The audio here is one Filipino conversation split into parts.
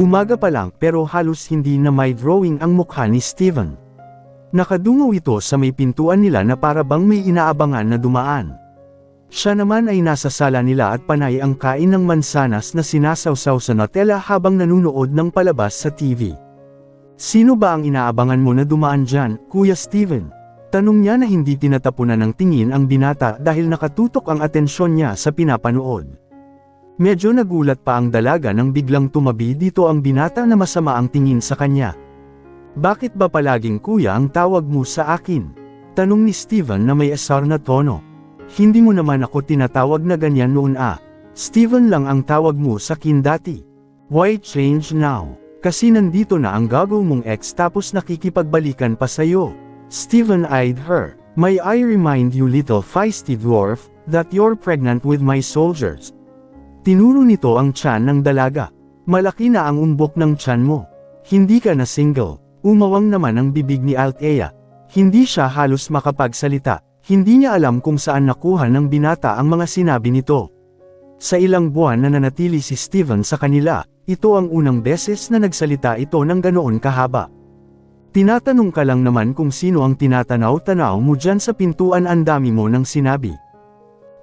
Umaga pa lang pero halos hindi na may drawing ang mukha ni Steven. Nakadungaw ito sa may pintuan nila na para bang may inaabangan na dumaan. Siya naman ay nasa sala nila at panay ang kain ng mansanas na sinasawsaw sa Nutella habang nanunood ng palabas sa TV. Sino ba ang inaabangan mo na dumaan dyan, Kuya Steven? Tanong niya na hindi tinatapunan ng tingin ang binata dahil nakatutok ang atensyon niya sa pinapanood. Medyo nagulat pa ang dalaga nang biglang tumabi dito ang binata na masama ang tingin sa kanya. Bakit ba palaging kuya ang tawag mo sa akin? Tanong ni Steven na may asar na tono. Hindi mo naman ako tinatawag na ganyan noon Steven lang ang tawag mo sa akin dati. Why change now? Kasi nandito na ang gago mong ex tapos nakikipagbalikan pa sa'yo. Steven eyed her. May I remind you little feisty dwarf, that you're pregnant with my soldiers. Tinuro nito ang tiyan ng dalaga. Malaki na ang umbok ng tiyan mo. Hindi ka na single. Umawang naman ang bibig ni Althea. Hindi siya halos makapagsalita. Hindi niya alam kung saan nakuha ng binata ang mga sinabi nito. Sa ilang buwan na nanatili si Steven sa kanila, ito ang unang beses na nagsalita ito ng ganoon kahaba. Tinatanong ka lang naman kung sino ang tinatanaw-tanaw mo dyan sa pintuan, ang dami mo nang sinabi.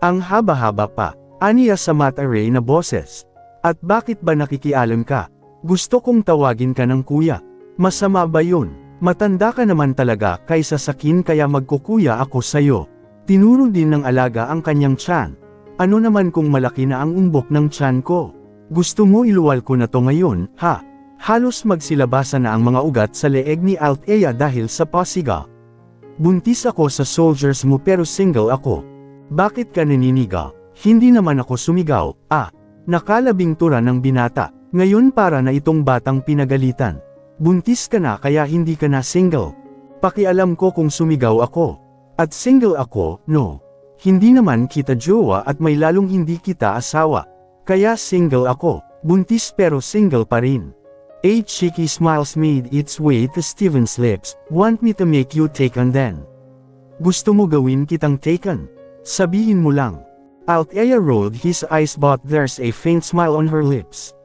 Ang haba-haba pa, aniya sa mat-array na boses. At bakit ba nakikialam ka? Gusto kong tawagin ka ng kuya. Masama ba yun? Matanda ka naman talaga kaysa sakin kaya magkukuya ako sayo. Tinuro din ng alaga ang kanyang tiyan. Ano naman kung malaki na ang umbok ng tiyan ko? Gusto mo iluwal ko na to ngayon, ha? Halos magsilabasan na ang mga ugat sa leeg ni Althea dahil sa pasiga. Buntis ako sa soldiers mo pero single ako. Bakit ka naniniga? Hindi naman ako sumigaw, Nakalabing tura ng binata. Ngayon para na itong batang pinagalitan. Buntis ka na kaya hindi ka na single. Pakialam ko kung sumigaw ako. At single ako, no. Hindi naman kita jowa at may lalong hindi kita asawa. Kaya single ako, buntis pero single pa rin. A cheeky smile made its way to Steven's lips. Want me to make you taken then? Gusto mo gawin kitang taken? Sabihin mo lang. Althea rolled his eyes but there's a faint smile on her lips.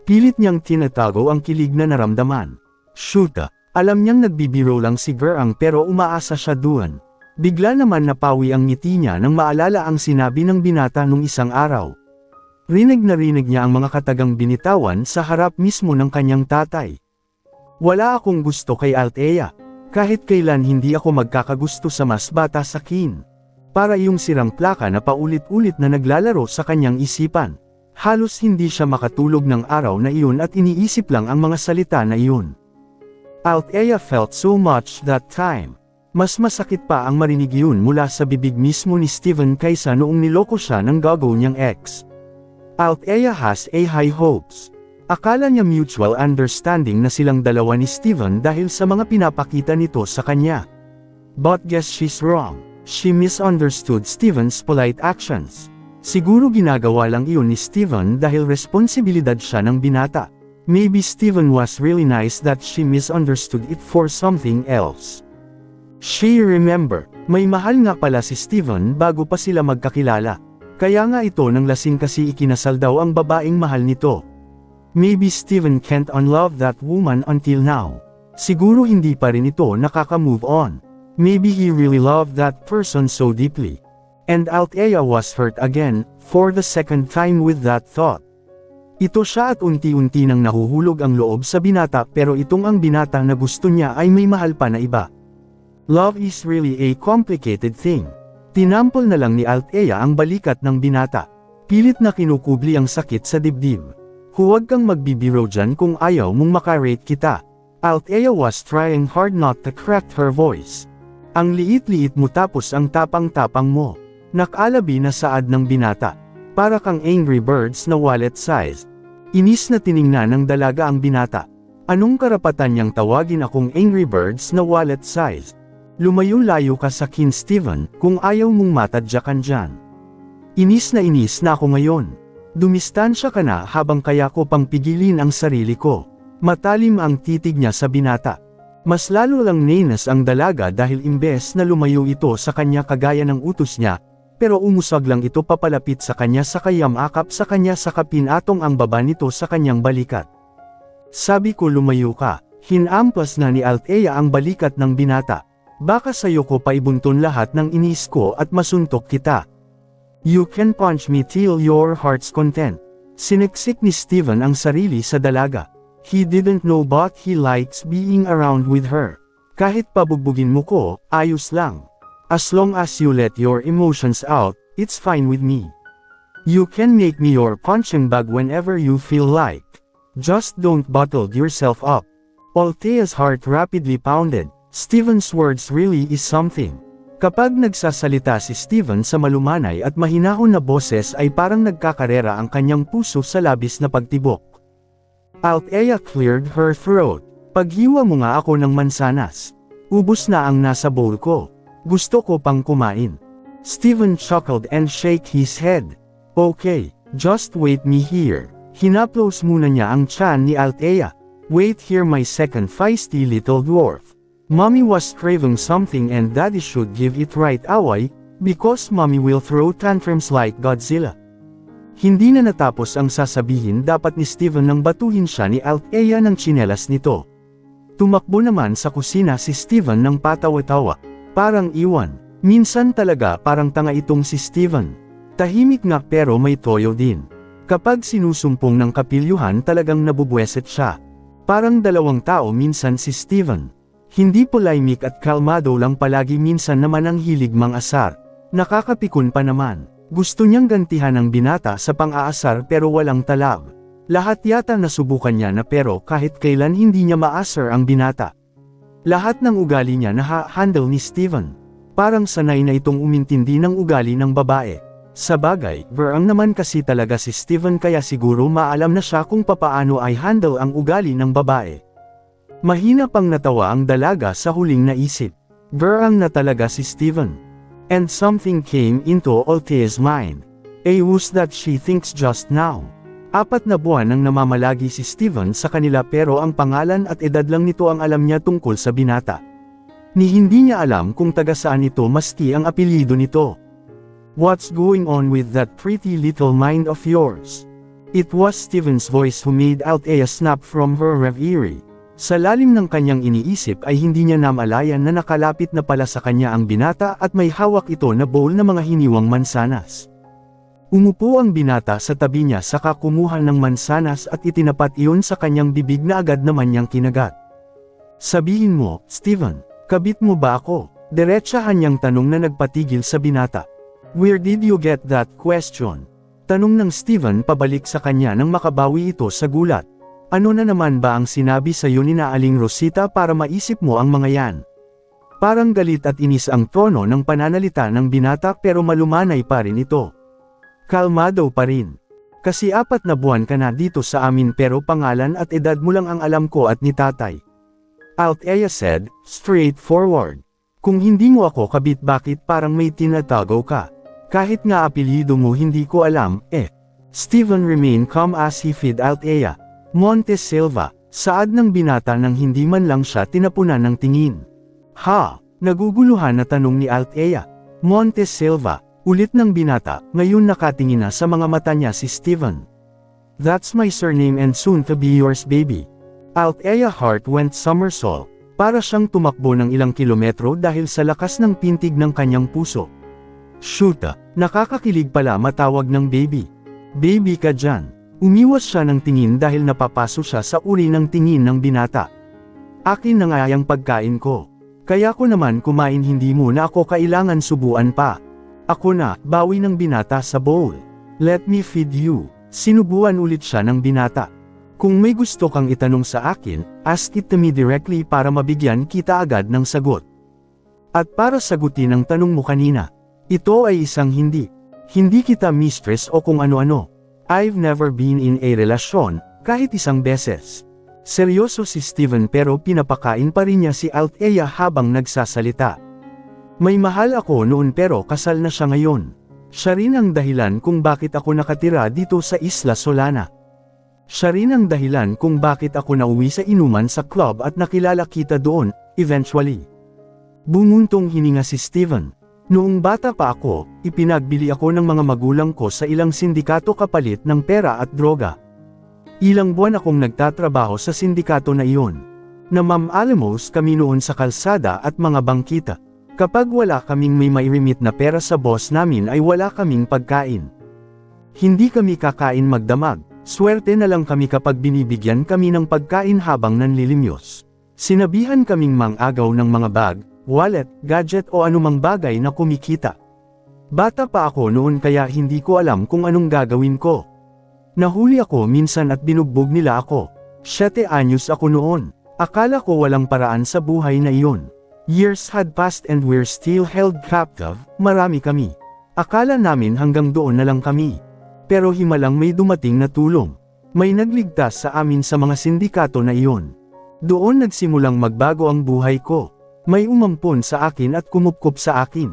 Pilit niyang tinatago ang kilig na naramdaman. Shoota, alam niyang nagbibiro lang si Gerang pero umaasa siya doon. Bigla naman napawi ang ngiti niya nang maalala ang sinabi ng binata nung isang araw. Rinig na rinig niya ang mga katagang binitawan sa harap mismo ng kanyang tatay. Wala akong gusto kay Althea. Kahit kailan hindi ako magkakagusto sa mas bata sa akin. Para yung sirang plaka na paulit-ulit na naglalaro sa kanyang isipan. Halos hindi siya makatulog ng araw na iyon at iniisip lang ang mga salita na iyon. Althea felt so much that time. Mas masakit pa ang marinig yun mula sa bibig mismo ni Steven kaysa noong niloko siya ng gago niyang ex. Althea has a high hopes. Akala niya mutual understanding na silang dalawa ni Steven dahil sa mga pinapakita nito sa kanya. But guess she's wrong. She misunderstood Steven's polite actions. Siguro ginagawa lang iyon ni Steven dahil responsibilidad siya ng binata. Maybe Steven was really nice that she misunderstood it for something else. She remember, may mahal nga pala si Steven bago pa sila magkakilala. Kaya nga ito nang lasing kasi ikinasal daw ang babaeng mahal nito. Maybe Steven can't unlove that woman until now. Siguro hindi pa rin ito nakaka-move on. Maybe he really loved that person so deeply. And Althea was hurt again, for the second time with that thought. Ito siya at unti-unti nang nahuhulog ang loob sa binata pero itong ang binata na gusto niya ay may mahal pa na iba. Love is really a complicated thing. Tinampol na lang ni Althea ang balikat ng binata. Pilit na kinukubli ang sakit sa dibdib. Huwag kang magbibiro dyan kung ayaw mong makarate kita. Althea was trying hard not to crack her voice. Ang liit-liit mo tapos ang tapang-tapang mo. Nakalabi na saad ng binata. Para kang Angry Birds na wallet size. Inis na tiningnan ng dalaga ang binata. Anong karapatan niyang tawagin akong Angry Birds na wallet size? Lumayo-layo ka sa akin Steven, kung ayaw mong matadyakan dyan. Inis na ako ngayon. Dumistansya ka na habang kaya ko pang pigilin ang sarili ko. Matalim ang titig niya sa binata. Mas lalo lang ninas ang dalaga dahil imbes na lumayo ito sa kanya kagaya ng utos niya, pero umusag lang ito papalapit sa kanya sa kayam-akap sa kanya sa kapinatong ang baba nito sa kanyang balikat. Sabi ko lumayo ka. Hinampas na ni Althea ang balikat ng binata. Baka sayo ko pa ibuntun lahat ng inis ko at masuntok kita. You can punch me till your heart's content. Siniksik ni Steven ang sarili sa dalaga. He didn't know but he likes being around with her. Kahit pabugbugin mo ko, ayos lang. As long as you let your emotions out, it's fine with me. You can make me your punching bag whenever you feel like. Just don't bottle yourself up. Althea's heart rapidly pounded. Steven's words really is something. Kapag nagsasalita si Steven sa malumanay at mahinahon na boses ay parang nagkakarera ang kanyang puso sa labis na pagtibok. Althea cleared her throat. Paghiwa mo nga ako ng mansanas. Ubus na ang nasa bowl ko. Gusto ko pang kumain. Steven chuckled and shook his head. Okay, just wait me here. Hinaplos muna niya ang tiyan ni Althea. Wait here my second feisty little dwarf. Mommy was craving something and daddy should give it right away, because mommy will throw tantrums like Godzilla. Hindi na natapos ang sasabihin dapat ni Steven nang batuhin siya ni Althea ng tsinelas nito. Tumakbo naman sa kusina si Steven ng patawa-tawa. Parang iwan. Minsan talaga parang tanga itong si Steven. Tahimik nga pero may toyo din. Kapag sinusumpong ng kapilyuhan talagang nabubweset siya. Parang dalawang tao minsan si Steven. Hindi polemic at kalmado lang palagi, minsan naman ang hilig mang-asar. Nakakapikon pa naman. Gusto niyang gantihan ang binata sa pang-aasar pero walang talab. Lahat yata nasubukan niya na pero kahit kailan hindi niya maasar ang binata. Lahat ng ugali niya naha-handle ni Steven. Parang sanay na itong umintindi ng ugali ng babae. Sa bagay, berang naman kasi talaga si Steven kaya siguro maalam na siya kung papaano ay handle ang ugali ng babae. Mahina pang natawa ang dalaga sa huling naisip. Berang na talaga si Steven. And something came into Althea's mind. Who's that she thinks just now? 4 na buwan nang namamalagi si Steven sa kanila pero ang pangalan at edad lang nito ang alam niya tungkol sa binata. Ni hindi niya alam kung taga saan ito maski ang apelyido nito. What's going on with that pretty little mind of yours? It was Steven's voice who made Althea snap from her reverie. Sa lalim ng kanyang iniisip ay hindi niya namalayan na nakalapit na pala sa kanya ang binata at may hawak ito na bowl na mga hiniwang mansanas. Umupo ang binata sa tabi niya saka kumuha ng mansanas at itinapat iyon sa kanyang bibig na agad naman niyang kinagat. Sabihin mo, Steven, kabit mo ba ako? Diretsahan niyang tanong na nagpatigil sa binata. Where did you get that question? Tanong ng Steven pabalik sa kanya nang makabawi ito sa gulat. Ano na naman ba ang sinabi sa iyo ni na Aling Rosita para maisip mo ang mga yan? Parang galit at inis ang tono ng pananalita ng binata pero malumanay pa rin ito. Kalmado pa rin. Kasi 4 na buwan ka na dito sa amin pero pangalan at edad mo lang ang alam ko at ni tatay. Althea said, straightforward. Kung hindi mo ako kabit bakit parang may tinatago ka? Kahit nga apelyido mo hindi ko alam, Steven remained calm as he fed Althea. Montes Silva, saad ng binata nang hindi man lang siya tinapunan ng tingin. Ha? Naguguluhan na tanong ni Althea. Montes Silva, ulit ng binata, ngayon nakatingin na sa mga mata niya si Steven. That's my surname and soon to be yours baby. Althea's heart went somersault, para siyang tumakbo ng ilang kilometro dahil sa lakas ng pintig ng kanyang puso. Shoota, nakakakilig pala matawag ng baby. Baby ka dyan. Umiwas siya ng tingin dahil napapaso siya sa uri ng tingin ng binata. Akin na nga ang pagkain ko. Kaya ko naman kumain hindi mo na ako kailangan subuan pa. Ako na, bawi ng binata sa bowl. Let me feed you. Sinubuan ulit siya ng binata. Kung may gusto kang itanong sa akin, ask it to me directly para mabigyan kita agad ng sagot. At para sagutin ang tanong mo kanina, ito ay isang hindi. Hindi kita mistress o kung ano-ano. I've never been in a relasyon, kahit isang beses. Seryoso si Steven pero pinapakain pa rin niya si Althea habang nagsasalita. May mahal ako noon pero kasal na siya ngayon. Siya rin ang dahilan kung bakit ako nakatira dito sa Isla Solana. Siya rin ang dahilan kung bakit ako nauwi sa inuman sa club at nakilala kita doon, eventually. Bumuntong hininga si Steven. Noong bata pa ako, ipinagbili ako ng mga magulang ko sa ilang sindikato kapalit ng pera at droga. Ilang buwan akong nagtatrabaho sa sindikato na iyon. Namamaalamos kami noon sa kalsada at mga bangkita. Kapag wala kaming may mairimit na pera sa boss namin ay wala kaming pagkain. Hindi kami kakain magdamag, swerte na lang kami kapag binibigyan kami ng pagkain habang nanlilimyos. Sinabihan kaming mangagaw ng mga bag, wallet, gadget o anumang bagay na kumikita. Bata pa ako noon kaya hindi ko alam kung anong gagawin ko. Nahuli ako minsan at binugbog nila ako. 7 anyos ako noon. Akala ko walang paraan sa buhay na iyon. Years had passed and we're still held captive, marami kami. Akala namin hanggang doon na lang kami. Pero himalang may dumating na tulong. May nagligtas sa amin sa mga sindikato na iyon. Doon nagsimulang magbago ang buhay ko. May umampon sa akin at kumupkup sa akin.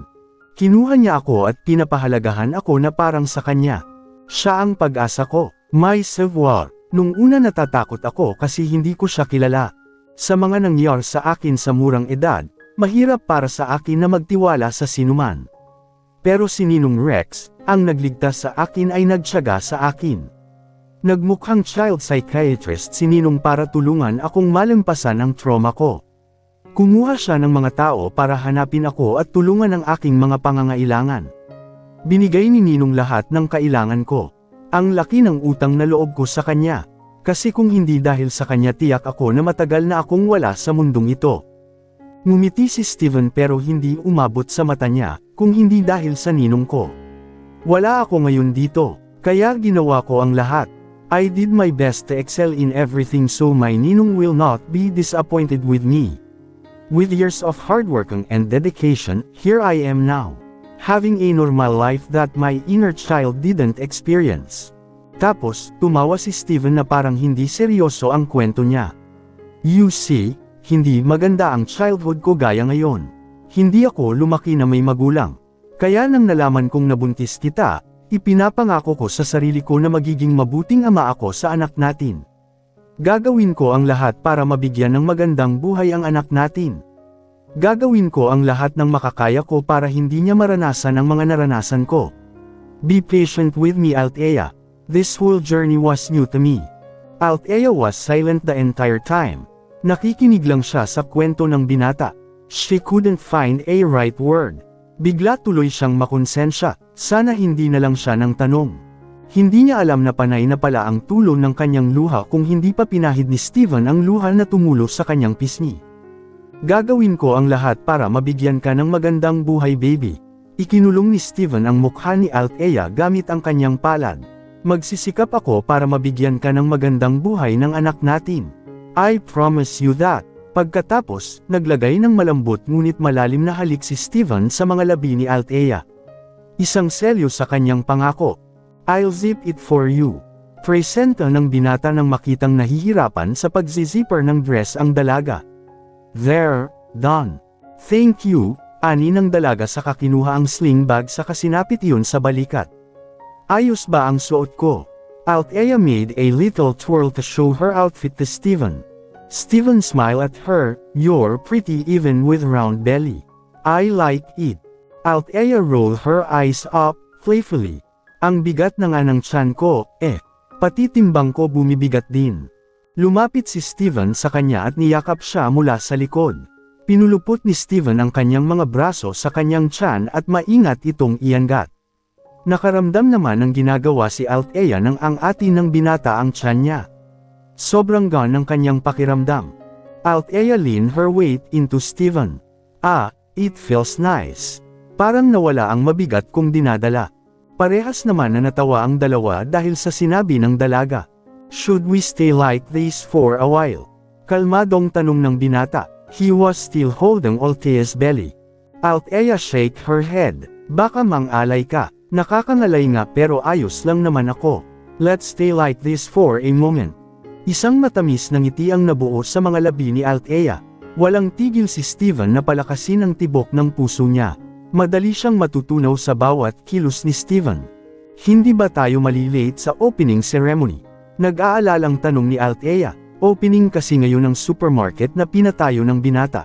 Kinuha niya ako at pinapahalagahan ako na parang sa kanya. Siya ang pag-asa ko. My savior. Nung una natatakot ako kasi hindi ko siya kilala. Sa mga nangyari sa akin sa murang edad, mahirap para sa akin na magtiwala sa sinuman. Pero si Ninong Rex, ang nagligtas sa akin ay nagtiyaga sa akin. Nagmukhang child psychiatrist si Ninong para tulungan akong malampasan ang trauma ko. Kumuha siya ng mga tao para hanapin ako at tulungan ang aking mga pangangailangan. Binigay ni Ninong lahat ng kailangan ko. Ang laki ng utang na loob ko sa kanya. Kasi kung hindi dahil sa kanya tiyak ako na matagal na akong wala sa mundong ito. Ngumiti si Steven pero hindi umabot sa mata niya, kung hindi dahil sa ninong ko. Wala ako ngayon dito, kaya ginawa ko ang lahat. I did my best to excel in everything so my ninong will not be disappointed with me. With years of hard work and dedication, here I am now. Having a normal life that my inner child didn't experience. Tapos, tumawa si Steven na parang hindi seryoso ang kwento niya. You see, hindi maganda ang childhood ko gaya ngayon. Hindi ako lumaki na may magulang. Kaya nang nalaman kong nabuntis kita, ipinapangako ko sa sarili ko na magiging mabuting ama ako sa anak natin. Gagawin ko ang lahat para mabigyan ng magandang buhay ang anak natin. Gagawin ko ang lahat ng makakaya ko para hindi niya maranasan ang mga naranasan ko. Be patient with me, Althea. This whole journey was new to me. Althea was silent the entire time. Nakikinig lang siya sa kwento ng binata. She couldn't find a right word. Bigla tuloy siyang makonsensya, sana hindi na lang siya ng tanong. Hindi niya alam na panay na pala ang tulo ng kanyang luha kung hindi pa pinahid ni Steven ang luha na tumulo sa kanyang pisngi. Gagawin ko ang lahat para mabigyan ka ng magandang buhay, baby. Ikinulong ni Steven ang mukha ni Althea gamit ang kanyang palad. Magsisikap ako para mabigyan ka ng magandang buhay ng anak natin. I promise you that. Pagkatapos, naglagay ng malambot ngunit malalim na halik si Steven sa mga labi ni Althea. Isang selyo sa kanyang pangako. I'll zip it for you. Presenta ng binata nang makitang nahihirapan sa pagzizipper ng dress ang dalaga. There, done. Thank you, ani ng dalaga sa kakinuha ang sling bag sa kasinapit iyon sa balikat. Ayos ba ang suot ko? Althea made a little twirl to show her outfit to Steven. Steven smiled at her, you're pretty even with round belly. I like it. Althea rolled her eyes up, playfully. Ang bigat na nga ng tiyan ko, pati timbang ko bumibigat din. Lumapit si Steven sa kanya at niyakap siya mula sa likod. Pinulupot ni Steven ang kanyang mga braso sa kanyang tiyan at maingat itong iangat. Nakaramdam naman ng ginagawa si Althea nang ang ati ng binata ang tiyan niya. Sobrang gaan ng kanyang pakiramdam. Althea leaned her weight into Steven. It feels nice. Parang nawala ang mabigat kong dinadala. Parehas naman na natawa ang dalawa dahil sa sinabi ng dalaga. Should we stay like this for a while? Kalmadong tanong ng binata. He was still holding Althea's belly. Althea shake her head. Baka mang-alay ka. Nakakangalay nga pero ayos lang naman ako. Let's stay like this for a moment. Isang matamis na ngiti ang nabuo sa mga labi ni Althea. Walang tigil si Steven na palakasin ang tibok ng puso niya. Madali siyang matutunaw sa bawat kilos ni Steven. Hindi ba tayo malilate sa opening ceremony? Nag-aalalang tanong ni Althea. Opening kasi ngayon ng supermarket na pinatayo ng binata.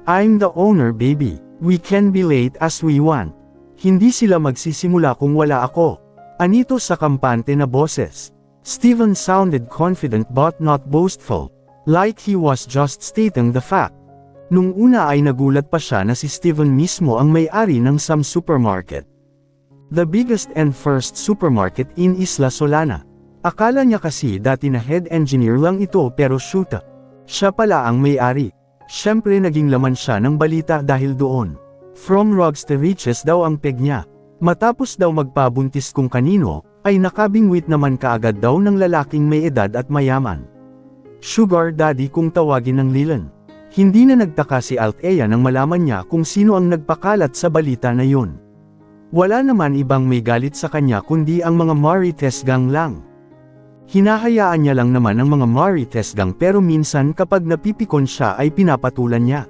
I'm the owner, baby. We can be late as we want. Hindi sila magsisimula kung wala ako. Anito sa kampante na boses. Steven sounded confident but not boastful, like he was just stating the fact. Nung una ay nagulat pa siya na si Steven mismo ang may-ari ng Sam Supermarket. The biggest and first supermarket in Isla Solana. Akala niya kasi dati na head engineer lang ito pero shoot, siya pala ang may-ari. Siyempre naging laman siya ng balita dahil doon. From rags to riches daw ang peg niya. Matapos daw magpabuntis kung kanino, ay nakabingwit naman kaagad daw ng lalaking may edad at mayaman. Sugar daddy kung tawagin ng Lilan. Hindi na nagtaka si Althea nang malaman niya kung sino ang nagpakalat sa balita na yun. Wala naman ibang may galit sa kanya kundi ang mga Marites gang lang. Hinahayaan niya lang naman ang mga Marites gang pero minsan kapag napipikon siya ay pinapatulan niya.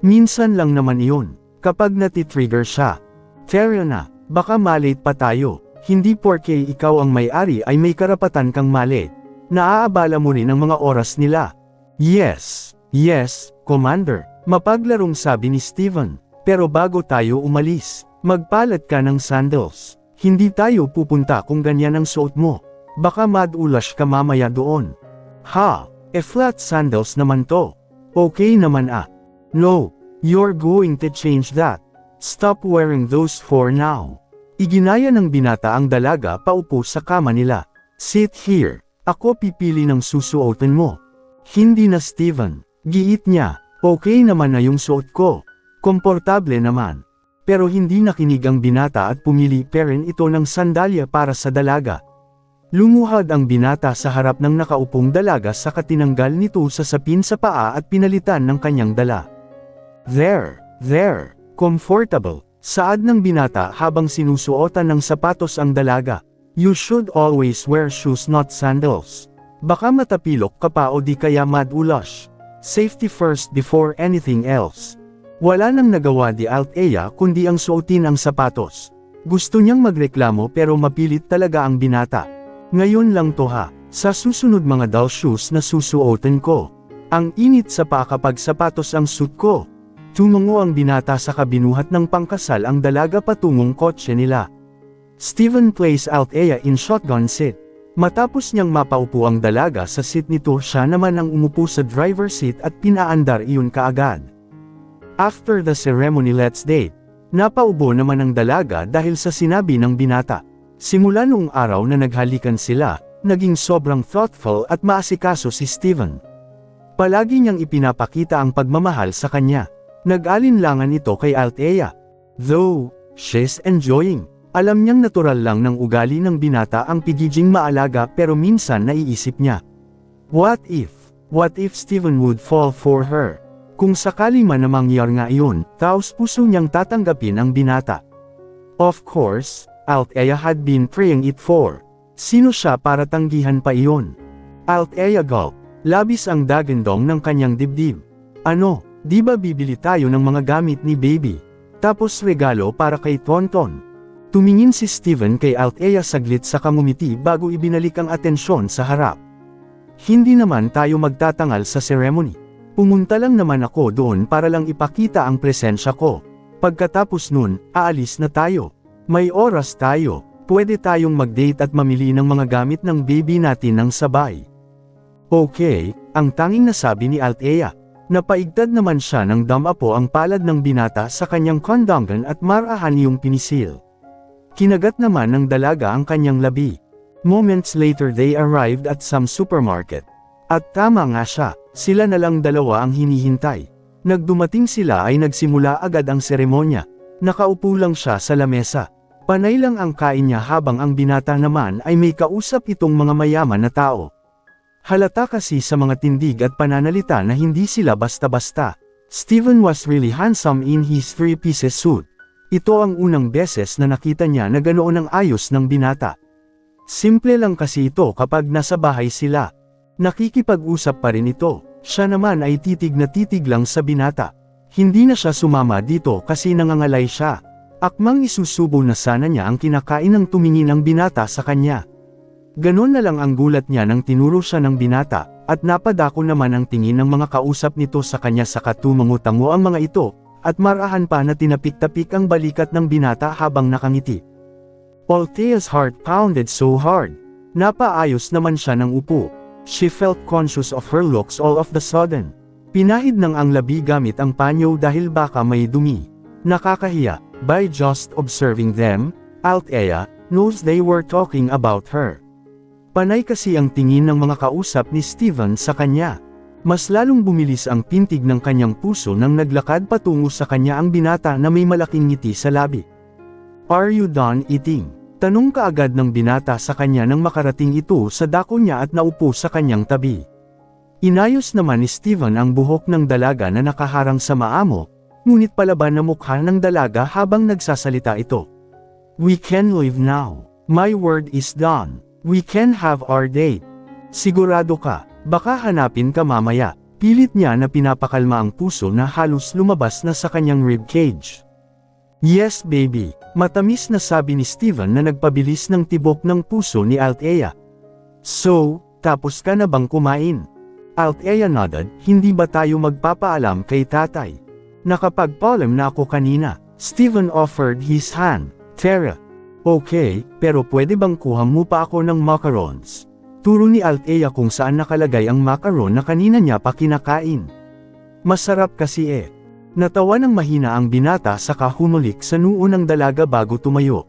Minsan lang naman iyon, kapag natitrigger siya. Fair na, baka malate pa tayo, hindi porke ikaw ang may-ari ay may karapatan kang malate. Naaabala mo rin ang mga oras nila. Yes, Commander, mapaglarong sabi ni Steven, pero bago tayo umalis, magpalat ka ng sandals. Hindi tayo pupunta kung ganyan ang suot mo. Baka madulas ka mamaya doon. Flat sandals naman to. Okay naman ah. No, you're going to change that. Stop wearing those for now. Iginaya ng binata ang dalaga paupo sa kama nila. Sit here, ako pipili ng susuotin mo. Hindi na Steven. Giit niya, okay naman na yung suot ko. Komportable naman. Pero hindi nakinig ang binata at pumili pa rin ito ng sandalya para sa dalaga. Lumuhad ang binata sa harap ng nakaupong dalaga saka tinanggal nito sa sapin sa paa at pinalitan ng kanyang dala. There, comfortable, saad ng binata habang sinusuotan ng sapatos ang dalaga. You should always wear shoes not sandals. Baka matapilok ka pa o di kaya madulas. Safety first before anything else. Wala nang nagawa di Althea kundi ang suotin ang sapatos. Gusto niyang magreklamo pero mapilit talaga ang binata. Ngayon lang to ha, sa susunod mga doll shoes na susuotin ko. Ang init sa paa kapag sapatos ang suit ko. Tumungo ang binata sa kabinuhat ng pangkasal ang dalaga patungong kotse nila. Steven placed Althea in shotgun seat. Matapos niyang mapaupo ang dalaga sa seat nito siya naman ang umupo sa driver seat at pinaandar iyon kaagad. After the ceremony let's date, napaubo naman ang dalaga dahil sa sinabi ng binata. Simula noong araw na naghalikan sila, naging sobrang thoughtful at maasikaso si Steven. Palagi niyang ipinapakita ang pagmamahal sa kanya. Nag-alinlangan ito kay Althea. Though, she's enjoying. Alam niyang natural lang ng ugali ng binata ang pigiging maalaga pero minsan naiisip niya. What if Steven would fall for her? Kung sakali man na mangyari nga iyon, taos puso niyang tatanggapin ang binata. Of course, Althea had been praying it for. Sino siya para tanggihan pa iyon? Althea gulp. Labis ang dagandong ng kanyang dibdib. Ano, di ba bibili tayo ng mga gamit ni baby? Tapos regalo para kay Tonton. Tumingin si Steven kay Althea saglit sa ngumiti bago ibinalik ang atensyon sa harap. Hindi naman tayo magtatangal sa ceremony. Pumunta lang naman ako doon para lang ipakita ang presensya ko. Pagkatapos nun, aalis na tayo. May oras tayo, pwede tayong mag-date at mamili ng mga gamit ng baby natin ng sabay. Okay, ang tanging nasabi ni Althea. Napaigtad naman siya ng damapo ang palad ng binata sa kanyang kondongan at marahan yung pinisil. Kinagat naman ng dalaga ang kanyang labi. Moments later they arrived at some supermarket. At tama nga siya, sila na lang dalawa ang hinihintay. Nagdumating sila ay nagsimula agad ang seremonya. Nakaupo lang siya sa lamesa. Panay lang ang kain niya habang ang binata naman ay may kausap itong mga mayaman na tao. Halata kasi sa mga tindig at pananalita na hindi sila basta-basta. Steven was really handsome in his three-piece suit. Ito ang unang beses na nakita niya na ganoon ang ayos ng binata. Simple lang kasi ito kapag nasa bahay sila. Nakikipag-usap pa rin ito, siya naman ay titig na titig lang sa binata. Hindi na siya sumama dito kasi nangangalay siya. Akmang isusubo na sana niya ang kinakain ng tumingin ang binata sa kanya. Ganon na lang ang gulat niya nang tinuro siya ng binata, at napadako naman ang tingin ng mga kausap nito sa kanya saka tumango-tango ang mga ito. At marahan pa na tinapik-tapik ang balikat ng binata habang nakangiti. Althea's heart pounded so hard. Napaayos naman siya ng upo. She felt conscious of her looks all of the sudden. Pinahid ng ang labi gamit ang panyo dahil baka may dumi. Nakakahiya. By just observing them, Althea knows they were talking about her. Panay kasi ang tingin ng mga kausap ni Steven sa kanya. Mas lalong bumilis ang pintig ng kanyang puso nang naglakad patungo sa kanya ang binata na may malaking ngiti sa labi. "Are you done eating?" Tanong kaagad ng binata sa kanya nang makarating ito sa dako niya at naupo sa kanyang tabi. Inayos naman ni Steven ang buhok ng dalaga na nakaharang sa maamo, ngunit palaban na mukha ng dalaga habang nagsasalita ito. "We can leave now. My word is done. We can have our date." "Sigurado ka? Baka hanapin ka mamaya." Pilit niya na pinapakalma ang puso na halos lumabas na sa kanyang ribcage. "Yes baby," matamis na sabi ni Steven na nagpabilis ng tibok ng puso ni Althea. "So, tapos ka na bang kumain?" Althea nodded. "Hindi ba tayo magpapaalam kay tatay?" "Nakapagpaalam na ako kanina." Steven offered his hand. "Tara. Okay, pero pwede bang kuha mo pa ako ng macarons?" Turo ni Althea kung saan nakalagay ang macaron na kanina niya pa kinakain. "Masarap kasi eh." Natawa ng mahina ang binata saka humulik sa noo ng dalaga bago tumayo.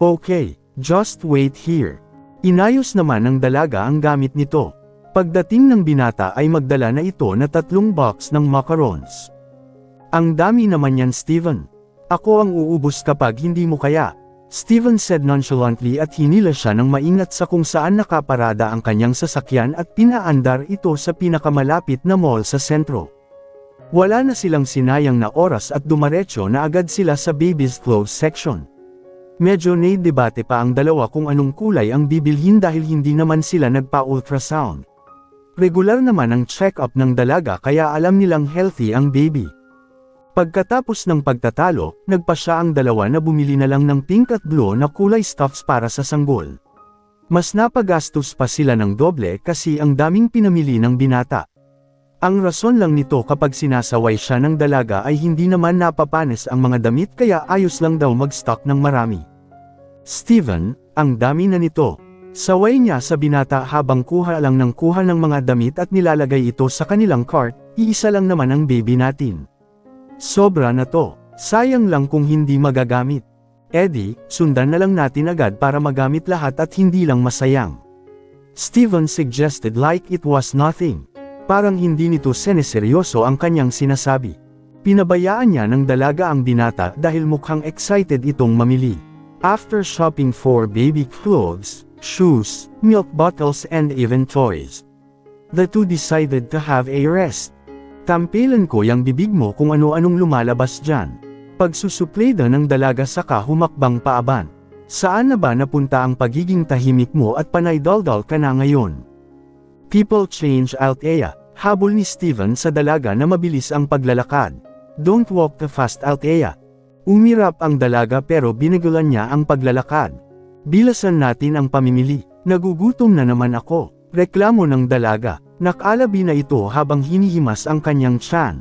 "Okay, just wait here." Inayos naman ng dalaga ang gamit nito. Pagdating ng binata ay magdala na ito na 3 box ng macarons. "Ang dami naman yan Steven. Ako ang uubos kapag hindi mo kaya." Steven said nonchalantly at hinila siya ng maingat sa kung saan nakaparada ang kanyang sasakyan at pinaandar ito sa pinakamalapit na mall sa sentro. Wala na silang sinayang na oras at dumaretso na agad sila sa baby's clothes section. Medyo naidebate pa ang dalawa kung anong kulay ang bibilhin dahil hindi naman sila nagpa-ultrasound. Regular naman ang check-up ng dalaga kaya alam nilang healthy ang baby. Pagkatapos ng pagtatalo, nagpasya ang dalawa na bumili na lang ng pink at blue na kulay stuffs para sa sanggol. Mas napagastos pa sila ng doble kasi ang daming pinamili ng binata. Ang rason lang nito kapag sinasaway siya ng dalaga ay hindi naman napapanis ang mga damit kaya ayos lang daw mag-stock ng marami. "Steven, ang dami na nito." Saway niya sa binata habang kuha lang ng kuha ng mga damit at nilalagay ito sa kanilang cart, iisa lang naman ang baby natin. "Sobra na to. Sayang lang kung hindi magagamit. Eddie, sundan na lang natin agad para magamit lahat at hindi lang masayang." Steven suggested like it was nothing. Parang hindi nito sineseryoso ang kanyang sinasabi. Pinabayaan niya ng dalaga ang binata dahil mukhang excited itong mamili. After shopping for baby clothes, shoes, milk bottles and even toys, the two decided to have a rest. "Tampilan ko yang bibig mo kung ano-anong lumalabas dyan." Pagsusupleda ng dalaga saka humakbang paaban. "Saan na ba napunta ang pagiging tahimik mo at panay daldal ka na ngayon?" "People change Althea," habol ni Steven sa dalaga na mabilis ang paglalakad. "Don't walk too fast Althea." Umirap ang dalaga pero binigulan niya ang paglalakad. "Bilasan natin ang pamimili. Nagugutom na naman ako." Reklamo ng dalaga. Nakalabi na ito habang hinihimas ang kanyang tiyan.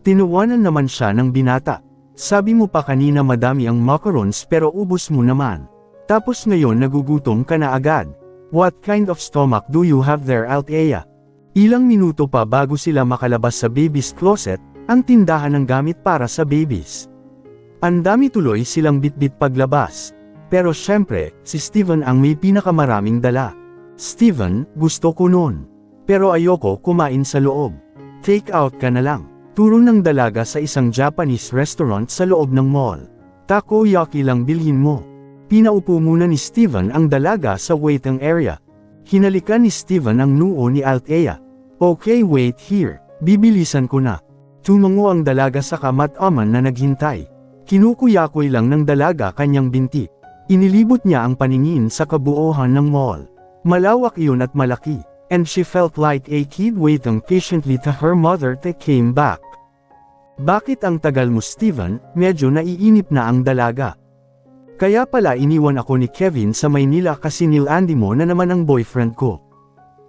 Tinuwanan naman siya ng binata. "Sabi mo pa kanina madami ang macarons pero ubos mo naman. Tapos ngayon nagugutom ka na agad. What kind of stomach do you have there Althea?" Ilang minuto pa bago sila makalabas sa baby's closet, ang tindahan ng gamit para sa babies. Ang dami tuloy silang bitbit paglabas. Pero syempre, si Steven ang may pinakamaraming dala. "Steven, gusto ko nun. Pero ayoko kumain sa loob. Take out ka na lang." Turo ng dalaga sa isang Japanese restaurant sa loob ng mall. "Takoyaki lang bilhin mo." Pinaupo muna ni Steven ang dalaga sa waiting area. Hinalikan ni Steven ang noo ni Althea. "Okay wait here, bibilisan ko na." Tumango ang dalaga sa kamat-aman na naghintay. Kinukuyakoy lang ng dalaga kanyang binti. Inilibot niya ang paningin sa kabuuhan ng mall. Malawak iyon at malaki. And she felt like a kid waiting patiently to her mother to came back. "Bakit ang tagal mo Steven?" Medyo naiinip na ang dalaga. "Kaya pala iniwan ako ni Kevin sa Maynila kasi nil-Andy mo na naman ang boyfriend ko."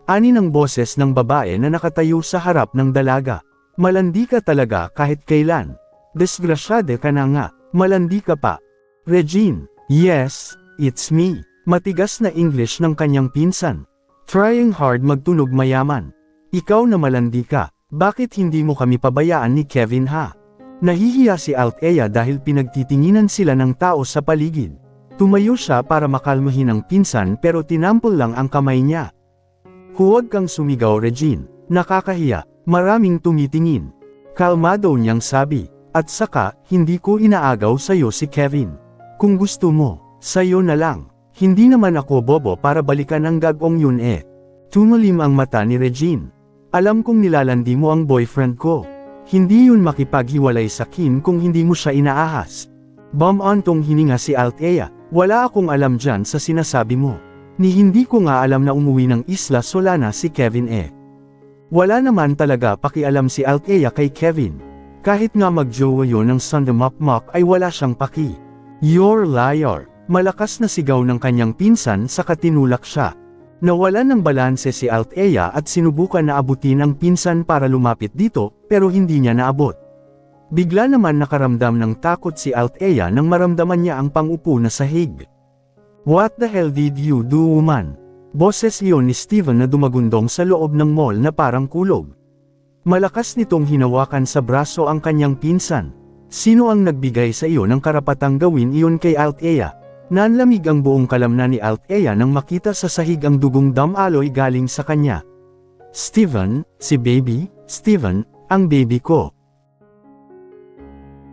Ani ng boses ng babae na nakatayo sa harap ng dalaga. "Malandi ka talaga kahit kailan. Desgrasyade ka na nga, malandi ka pa." "Regine." "Yes, it's me." Matigas na English ng kanyang pinsan. Trying hard magtunog mayaman. Ikaw na malandi ka, bakit hindi mo kami pabayaan ni Kevin ha? Nahihiya si Althea dahil pinagtitinginan sila ng tao sa paligid. Tumayo siya para makalmahin ang pinsan pero tinampol lang ang kamay niya. Huwag kang sumigaw Regine, nakakahiya, maraming tumitingin. Kalmado niyang sabi, at saka, hindi ko inaagaw sa'yo si Kevin. Kung gusto mo, sa'yo na lang. Hindi naman ako bobo para balikan ang gagong yun eh. Tumalim ang mata ni Regine. Alam kong nilalandi mo ang boyfriend ko. Hindi yun makipaghiwalay sa Kim kung hindi mo siya inaahas. Bum-ontong hininga si Althea, wala akong alam dyan sa sinasabi mo. Ni hindi ko nga alam na umuwi ng Isla Solana si Kevin eh. Wala naman talaga pakialam si Althea kay Kevin. Kahit nga magjowa yun ng Sundamukmuk ay wala siyang paki. You're liar. Malakas na sigaw ng kanyang pinsan sa katinulak siya. Nawalan ng balanse si Althea at sinubukan na abutin ang pinsan para lumapit dito, pero hindi niya naabot. Bigla naman nakaramdam ng takot si Althea nang maramdaman niya ang pangupo na sahig. What the hell did you do woman? Boses iyon ni Steven na dumagundong sa loob ng mall na parang kulog. Malakas nitong hinawakan sa braso ang kanyang pinsan. Sino ang nagbigay sa iyo ng karapatang gawin iyon kay Althea? Nanlamig ang buong kalamnan ni Althea nang makita sa sahig ang dugong damaloy galing sa kanya. Steven, si baby, Steven, ang baby ko.